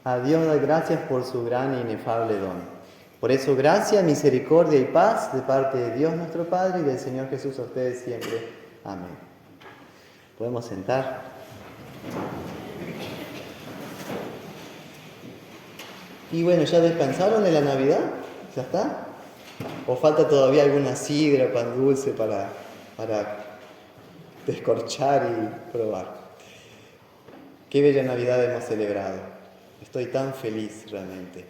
A Dios doy gracias por su gran e inefable don. Por eso, gracia, misericordia y paz de parte de Dios nuestro Padre y del Señor Jesús a ustedes siempre. Amén. ¿Podemos sentar? Y bueno, ¿ya descansaron de la Navidad? ¿Ya está? ¿O falta todavía alguna sidra, pan dulce para descorchar y probar? Qué bella Navidad hemos celebrado. Estoy tan feliz realmente.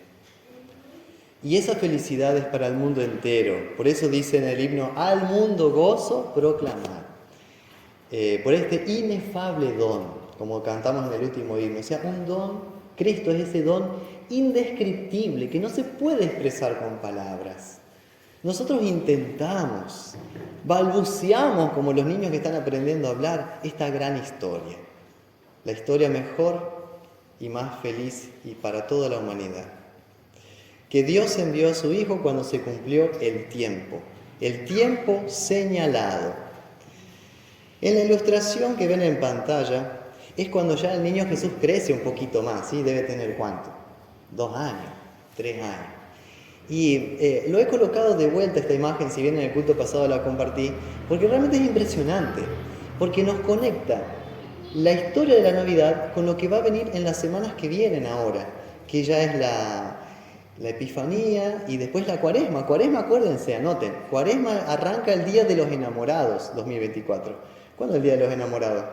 Y esa felicidad es para el mundo entero. Por eso dice en el himno, al mundo gozo proclamar. Por este inefable don, como cantamos en el último himno. O sea, un don, Cristo es ese don indescriptible, que no se puede expresar con palabras. Nosotros intentamos, balbuceamos como los niños que están aprendiendo a hablar esta gran historia. La historia mejor y más feliz y para toda la humanidad. Que Dios envió a su Hijo cuando se cumplió el tiempo señalado. En la ilustración que ven en pantalla es cuando ya el niño Jesús crece un poquito más, ¿sí? Debe tener ¿cuánto? 2 años, 3 años. Y lo he colocado de vuelta esta imagen, si bien en el culto pasado la compartí, porque realmente es impresionante, porque nos conecta la historia de la Navidad con lo que va a venir en las semanas que vienen ahora, que ya es la Epifanía y después la Cuaresma. Cuaresma, acuérdense, anoten, Cuaresma arranca el Día de los Enamorados, 2024. ¿Cuándo es el Día de los Enamorados?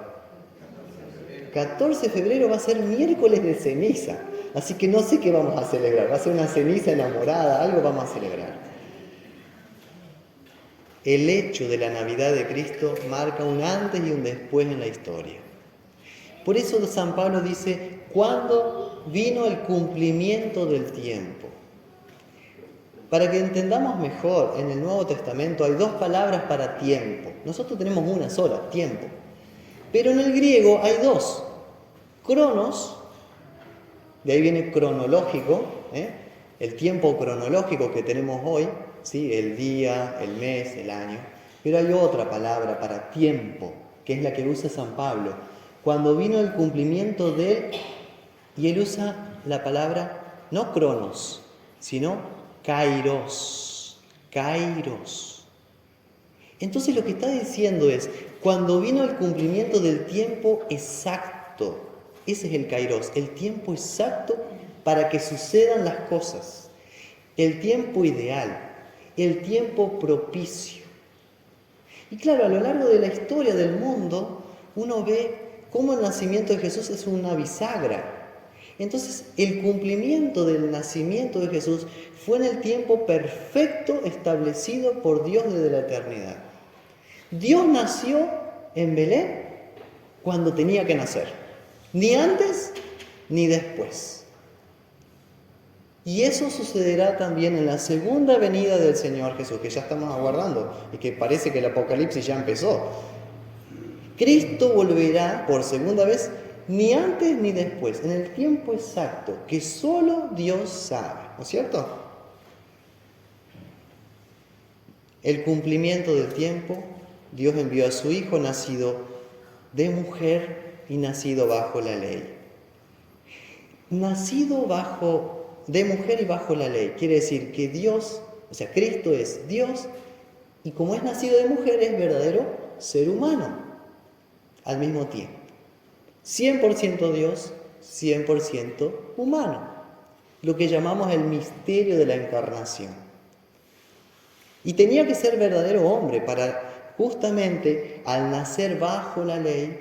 14 de febrero va a ser miércoles de ceniza, así que no sé qué vamos a celebrar, va a ser una ceniza enamorada, algo vamos a celebrar. El hecho de la Navidad de Cristo marca un antes y un después en la historia. Por eso San Pablo dice, ¿cuándo vino el cumplimiento del tiempo? Para que entendamos mejor, en el Nuevo Testamento hay 2 palabras para tiempo. Nosotros tenemos una sola, tiempo. Pero en el griego hay 2. Cronos, de ahí viene cronológico, el tiempo cronológico que tenemos hoy, ¿sí? El día, el mes, el año. Pero hay otra palabra para tiempo, que es la que usa San Pablo. Cuando vino el cumplimiento de él, y él usa la palabra no cronos, sino kairos. Kairos. Entonces lo que está diciendo es, cuando vino el cumplimiento del tiempo exacto, ese es el kairos, el tiempo exacto para que sucedan las cosas, el tiempo ideal, el tiempo propicio. Y claro, a lo largo de la historia del mundo, uno ve cómo el nacimiento de Jesús es una bisagra. Entonces, el cumplimiento del nacimiento de Jesús fue en el tiempo perfecto establecido por Dios desde la eternidad. Dios nació en Belén cuando tenía que nacer, ni antes ni después. Y eso sucederá también en la segunda venida del Señor Jesús, que ya estamos aguardando y que parece que el Apocalipsis ya empezó. Cristo volverá por segunda vez, ni antes ni después, en el tiempo exacto, que solo Dios sabe, ¿no es cierto? El cumplimiento del tiempo, Dios envió a su Hijo nacido de mujer y nacido bajo la ley. Nacido de mujer y bajo la ley, quiere decir que Dios, o sea, Cristo es Dios y como es nacido de mujer es verdadero ser humano. Al mismo tiempo, 100% Dios, 100% humano, lo que llamamos el misterio de la encarnación. Y tenía que ser verdadero hombre para justamente al nacer bajo la ley,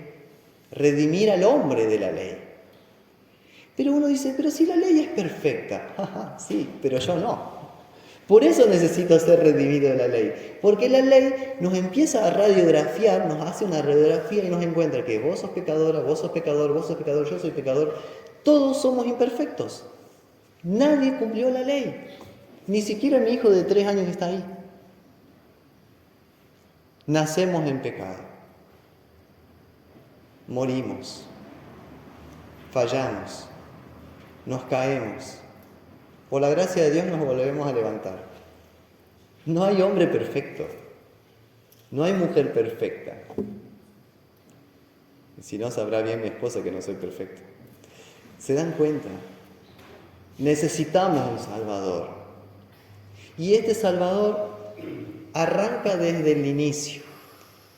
redimir al hombre de la ley. Pero uno dice, pero si la ley es perfecta, sí, pero yo no. Por eso necesito ser redimido de la ley, porque la ley nos empieza a radiografiar, nos hace una radiografía y nos encuentra que vos sos pecadora, vos sos pecador, vos sos pecador, yo soy pecador. Todos somos imperfectos. Nadie cumplió la ley, ni siquiera mi hijo de 3 años que está ahí. Nacemos en pecado, morimos, fallamos, nos caemos. Por la gracia de Dios nos volvemos a levantar. No hay hombre perfecto. No hay mujer perfecta. Si no, sabrá bien mi esposa que no soy perfecto. ¿Se dan cuenta? Necesitamos un Salvador. Y este Salvador arranca desde el inicio,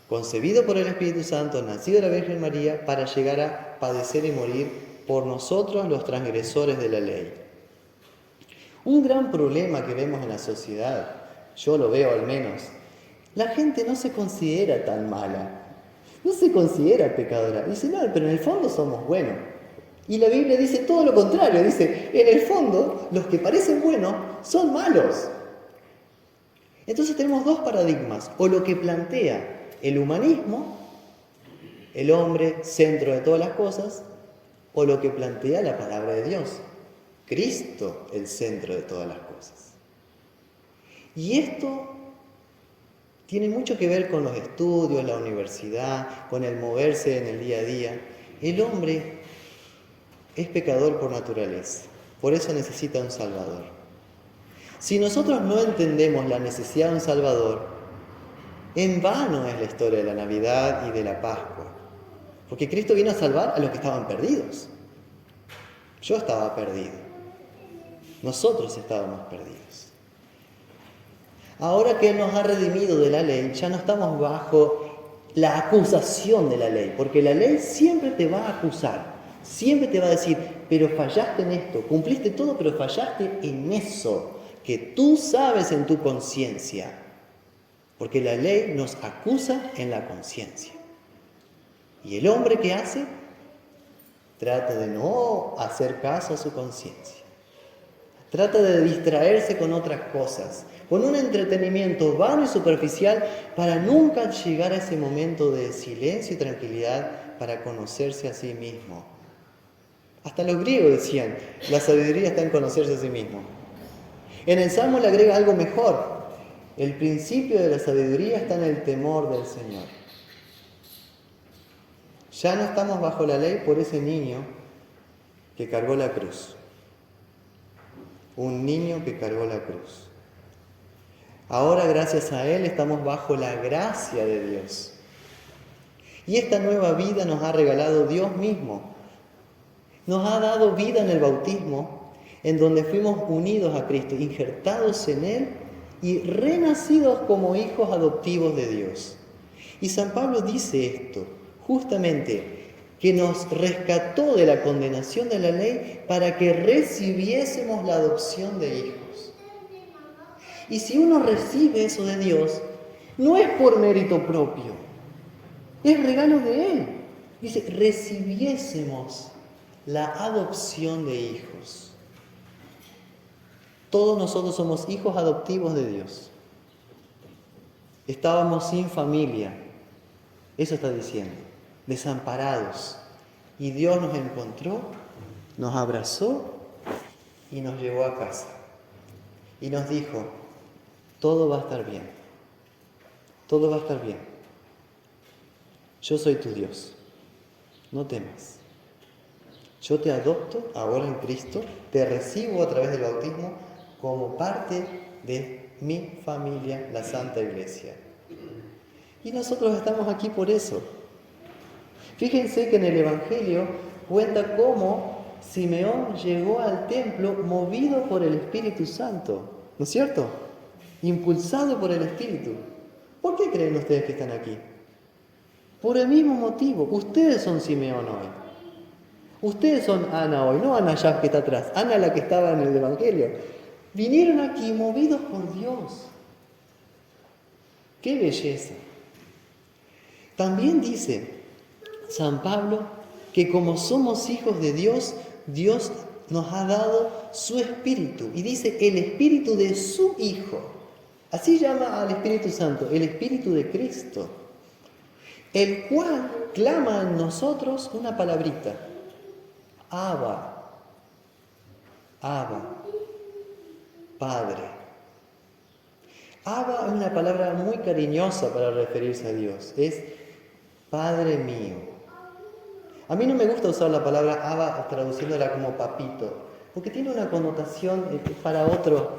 concebido por el Espíritu Santo, nacido de la Virgen María, para llegar a padecer y morir por nosotros, los transgresores de la ley. Un gran problema que vemos en la sociedad, yo lo veo al menos, la gente no se considera tan mala, no se considera pecadora. Dice, no, pero en el fondo somos buenos. Y la Biblia dice todo lo contrario, dice, en el fondo los que parecen buenos son malos. Entonces tenemos dos paradigmas, o lo que plantea el humanismo, el hombre centro de todas las cosas, o lo que plantea la palabra de Dios, Cristo el centro de todas las cosas. Y esto tiene mucho que ver con los estudios, la universidad, con el moverse en el día a día. El hombre es pecador por naturaleza, por eso necesita un Salvador. Si nosotros no entendemos la necesidad de un Salvador, en vano es la historia de la Navidad y de la Pascua. Porque Cristo vino a salvar a los que estaban perdidos. Yo estaba perdido. Nosotros estábamos perdidos. Ahora que Él nos ha redimido de la ley, ya no estamos bajo la acusación de la ley. Porque la ley siempre te va a acusar. Siempre te va a decir, pero fallaste en esto. Cumpliste todo, pero fallaste en eso que tú sabes en tu conciencia, porque la ley nos acusa en la conciencia. Y el hombre, ¿qué hace? Trata de no hacer caso a su conciencia. Trata de distraerse con otras cosas, con un entretenimiento vano y superficial, para nunca llegar a ese momento de silencio y tranquilidad para conocerse a sí mismo. Hasta los griegos decían, la sabiduría está en conocerse a sí mismo. En el Salmo le agrega algo mejor. El principio de la sabiduría está en el temor del Señor. Ya no estamos bajo la ley por ese niño que cargó la cruz. Un niño que cargó la cruz. Ahora, gracias a Él, estamos bajo la gracia de Dios. Y esta nueva vida nos ha regalado Dios mismo. Nos ha dado vida en el bautismo, en donde fuimos unidos a Cristo, injertados en Él y renacidos como hijos adoptivos de Dios. Y San Pablo dice esto, justamente, que nos rescató de la condenación de la ley para que recibiésemos la adopción de hijos. Y si uno recibe eso de Dios, no es por mérito propio, es regalo de Él. Dice, recibiésemos la adopción de hijos. Todos nosotros somos hijos adoptivos de Dios. Estábamos sin familia, eso está diciendo, desamparados. Y Dios nos encontró, nos abrazó y nos llevó a casa. Y nos dijo, todo va a estar bien, todo va a estar bien. Yo soy tu Dios, no temas. Yo te adopto ahora en Cristo, te recibo a través del bautismo como parte de mi familia, la Santa Iglesia. Y nosotros estamos aquí por eso. Fíjense que en el Evangelio cuenta cómo Simeón llegó al templo movido por el Espíritu Santo, ¿no es cierto? Impulsado por el Espíritu. ¿Por qué creen ustedes que están aquí? Por el mismo motivo. Ustedes son Simeón hoy. Ustedes son Ana hoy, no Ana ya que está atrás, Ana la que estaba en el Evangelio. Vinieron aquí movidos por Dios. ¡Qué belleza! También dice San Pablo que como somos hijos de Dios, Dios nos ha dado su Espíritu. Y dice el Espíritu de su Hijo. Así llama al Espíritu Santo, el Espíritu de Cristo. El cual clama en nosotros una palabrita. Abba, Abba, Padre. Abba es una palabra muy cariñosa para referirse a Dios. Es Padre mío. A mí no me gusta usar la palabra Abba traduciéndola como papito, porque tiene una connotación para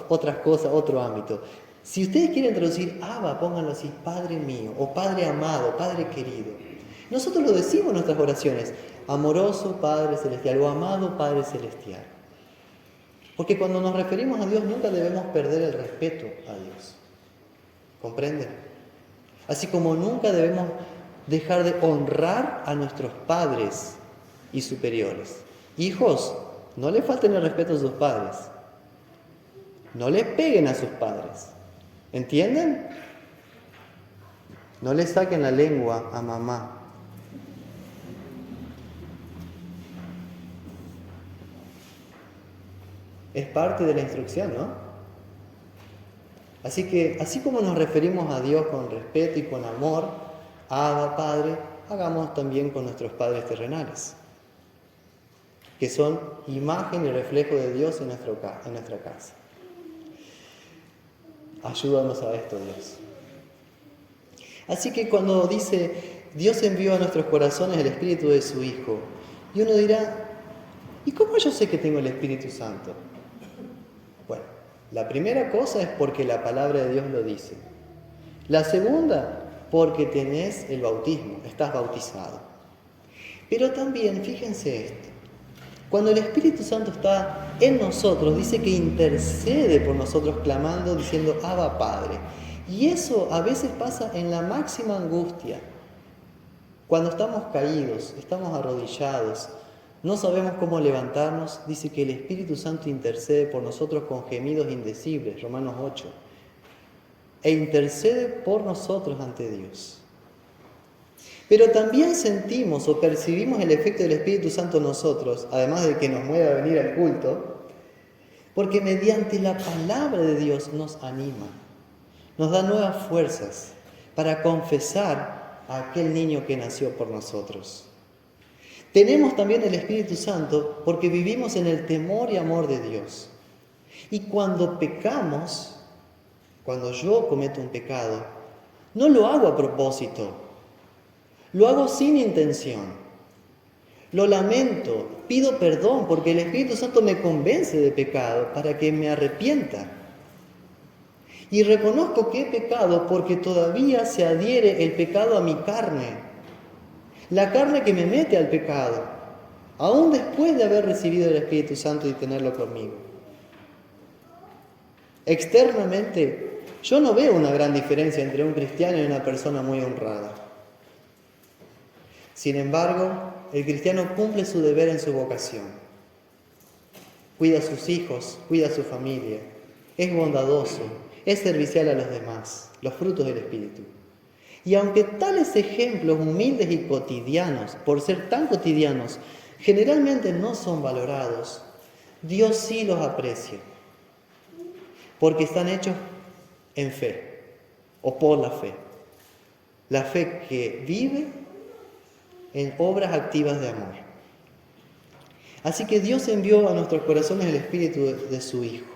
otras cosas, otro ámbito. Si ustedes quieren traducir Abba, pónganlo así, Padre mío, o Padre amado, Padre querido. Nosotros lo decimos en nuestras oraciones, amoroso Padre Celestial o amado Padre Celestial. Porque cuando nos referimos a Dios nunca debemos perder el respeto a Dios. ¿Comprenden? Así como nunca debemos dejar de honrar a nuestros padres y superiores. Hijos, no le falten el respeto a sus padres. No le peguen a sus padres. ¿Entienden? No le saquen la lengua a mamá. Es parte de la instrucción, ¿no? Así que, así como nos referimos a Dios con respeto y con amor, Abba, Padre, hagamos también con nuestros padres terrenales, que son imagen y reflejo de Dios en nuestra casa. Ayúdanos a esto, Dios. Así que cuando dice, Dios envió a nuestros corazones el Espíritu de su Hijo, y uno dirá, ¿y cómo yo sé que tengo el Espíritu Santo? Bueno, la primera cosa es porque la palabra de Dios lo dice. La segunda, porque tenés el bautismo, estás bautizado. Pero también, fíjense esto, cuando el Espíritu Santo está en nosotros, dice que intercede por nosotros clamando, diciendo, Abba Padre. Y eso a veces pasa en la máxima angustia. Cuando estamos caídos, estamos arrodillados, no sabemos cómo levantarnos, dice que el Espíritu Santo intercede por nosotros con gemidos indecibles, Romanos 8. E intercede por nosotros ante Dios. Pero también sentimos o percibimos el efecto del Espíritu Santo en nosotros, además de que nos mueve a venir al culto, porque mediante la palabra de Dios nos anima, nos da nuevas fuerzas para confesar a aquel niño que nació por nosotros. Tenemos también el Espíritu Santo porque vivimos en el temor y amor de Dios. Y cuando pecamos, cuando yo cometo un pecado, no lo hago a propósito, lo hago sin intención. Lo lamento, pido perdón porque el Espíritu Santo me convence de pecado para que me arrepienta. Y reconozco que he pecado porque todavía se adhiere el pecado a mi carne. La carne que me mete al pecado, aún después de haber recibido el Espíritu Santo y tenerlo conmigo. Externamente, yo no veo una gran diferencia entre un cristiano y una persona muy honrada. Sin embargo, el cristiano cumple su deber en su vocación. Cuida a sus hijos, cuida a su familia, es bondadoso, es servicial a los demás, los frutos del Espíritu. Y aunque tales ejemplos humildes y cotidianos, por ser tan cotidianos, generalmente no son valorados, Dios sí los aprecia, porque están hechos en fe, o por la fe que vive en obras activas de amor. Así que Dios envió a nuestros corazones el Espíritu de su Hijo.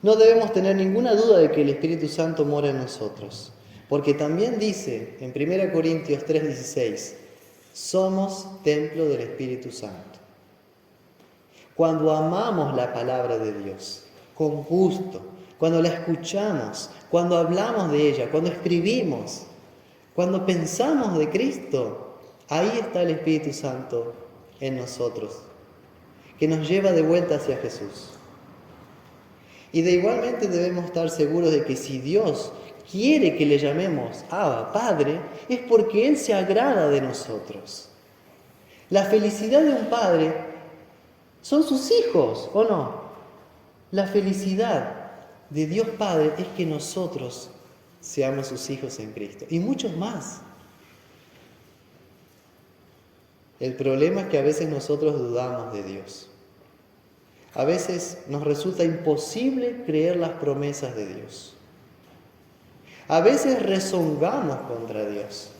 No debemos tener ninguna duda de que el Espíritu Santo mora en nosotros. Porque también dice en 1 Corintios 3:16, somos templo del Espíritu Santo. Cuando amamos la palabra de Dios, con gusto, cuando la escuchamos, cuando hablamos de ella, cuando escribimos, cuando pensamos de Cristo, ahí está el Espíritu Santo en nosotros, que nos lleva de vuelta hacia Jesús. Y de igualmente debemos estar seguros de que si Dios quiere que le llamemos Abba, Padre, es porque Él se agrada de nosotros. La felicidad de un padre son sus hijos, ¿o no? La felicidad de Dios Padre es que nosotros seamos sus hijos en Cristo. Y muchos más. El problema es que a veces nosotros dudamos de Dios. A veces nos resulta imposible creer las promesas de Dios. A veces rezongamos contra Dios,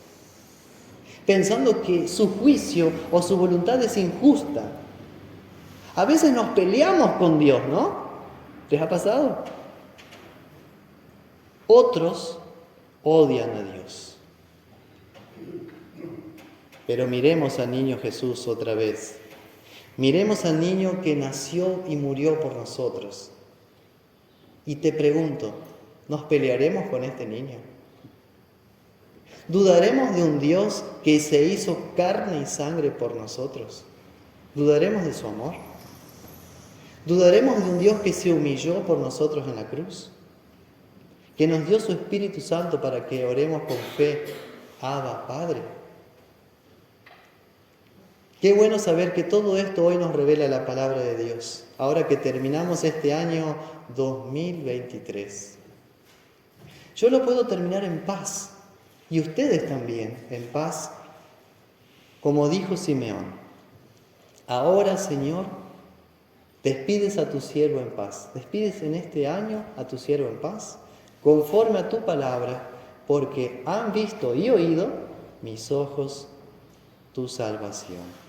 pensando que su juicio o su voluntad es injusta. A veces nos peleamos con Dios, ¿no? ¿Les ha pasado? Otros odian a Dios. Pero miremos al niño Jesús otra vez. Miremos al niño que nació y murió por nosotros. Y te pregunto, ¿Nos pelearemos con este niño? ¿Dudaremos de un Dios que se hizo carne y sangre por nosotros? ¿Dudaremos de su amor? ¿Dudaremos de un Dios que se humilló por nosotros en la cruz? ¿Que nos dio su Espíritu Santo para que oremos con fe, Abba, Padre? Qué bueno saber que todo esto hoy nos revela la palabra de Dios, ahora que terminamos este año 2023. Yo lo puedo terminar en paz, y ustedes también, en paz, como dijo Simeón. Ahora, Señor, despides a tu siervo en paz. Despides en este año a tu siervo en paz, conforme a tu palabra, porque han visto y oído mis ojos tu salvación.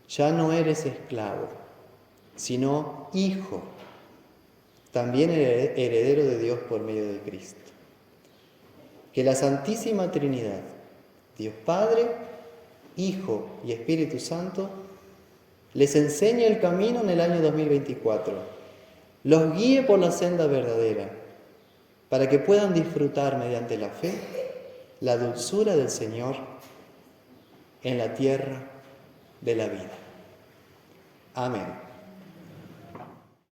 Ya no eres esclavo, sino hijo, también heredero de Dios por medio de Cristo. Que la Santísima Trinidad, Dios Padre, Hijo y Espíritu Santo, les enseñe el camino en el año 2024, los guíe por la senda verdadera, para que puedan disfrutar mediante la fe la dulzura del Señor en la tierra de la vida. Amén.